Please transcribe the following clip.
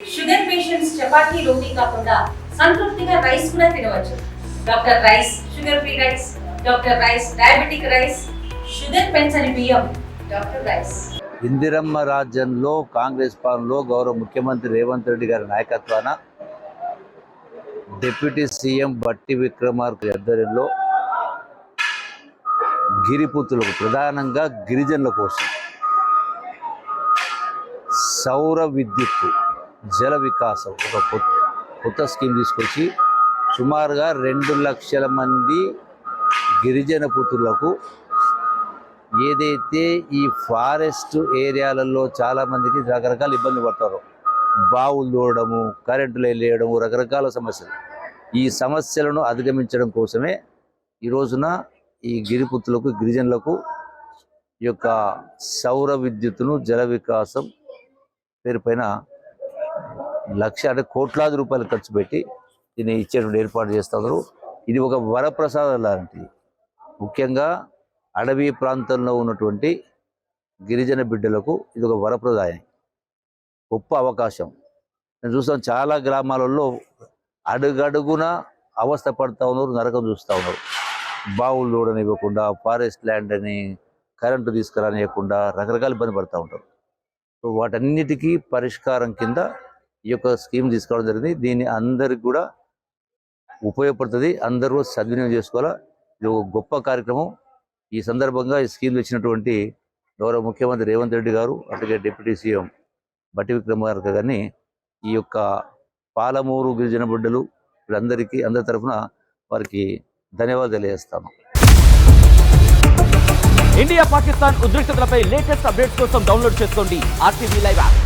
Sugar patients chapati రోటీ కాకుండా సంతృప్తిగా rice కూడా తినవచ్చు. Doctor rice, sugar free rice, doctor rice, diabetic rice, sugar పెంచని బియ్యం, డాక్టర్ రైస్. ఇందిరమ్మ రాజ్యంలో కాంగ్రెస్ పాలనలో గౌరవ ముఖ్యమంత్రి రేవంత్ రెడ్డి గారి నాయకత్వాన డిప్యూటీ సీఎం బట్టి విక్రమార్క ఆధ్వర్యంలో గిరిపుత్రులకు ప్రధానంగా గిరిజనుల కోసం సౌర విద్యుత్తు జల వికాసం ఒక కొత్త స్కీమ్ తీసుకొచ్చి సుమారుగా 2 లక్షల మంది గిరిజన పుత్రులకు ఏదైతే ఈ ఫారెస్ట్ ఏరియాలలో చాలామందికి రకరకాల ఇబ్బంది పడతారు, బావులు తోడము, కరెంటులు వెళ్ళేయడము, రకరకాల సమస్యలు. ఈ సమస్యలను అధిగమించడం కోసమే ఈ రోజున ఈ గిరిపుత్రులకు, గిరిజనులకు ఈ యొక్క సౌర విద్యుత్తును జల వికాసం పేరుపైన అంటే కోట్లాది రూపాయలు ఖర్చు పెట్టి దీన్ని ఇచ్చేటువంటి ఏర్పాటు చేస్తున్నారు. ఇది ఒక వరప్రసాదం లాంటిది. ముఖ్యంగా అడవి ప్రాంతంలో ఉన్నటువంటి గిరిజన బిడ్డలకు ఇది ఒక వరప్రదాయం, గొప్ప అవకాశం. నేను చూస్తాను చాలా గ్రామాలలో అడుగడుగున అవస్థ పడుతూ ఉన్నారు, నరకం చూస్తూ ఉన్నారు. బావులు చూడనివ్వకుండా, ఫారెస్ట్ ల్యాండ్ అని కరెంటు తీసుకురానివ్వకుండా రకరకాల ఇబ్బంది పడుతూ ఉంటారు. సో వాటన్నిటికీ పరిష్కారం కింద ఈ యొక్క స్కీమ్ తీసుకోవడం జరిగింది. దీన్ని అందరికి కూడా ఉపయోగపడుతుంది, అందరూ సద్వినియోగం చేసుకోవాలా. ఇది ఒక గొప్ప కార్యక్రమం. ఈ సందర్భంగా ఈ స్కీమ్ తెచ్చినటువంటి గౌరవ ముఖ్యమంత్రి రేవంత్ రెడ్డి గారు, అట్లాగే డిప్యూటీ సీఎం బట్టి విక్రమార్క గారిని ఈ యొక్క పాలమూరు గిరిజన బిడ్డలు వీళ్ళందరికీ అందరి తరఫున వారికి ధన్యవాదాలు తెలియజేస్తాను. ఇండియా పాకిస్తాన్ ఉద్రిక్తతలపై లేటెస్ట్ అప్డేట్స్ కోసం డౌన్లోడ్ చేసుకోండి RTV లైవ్ యాప్.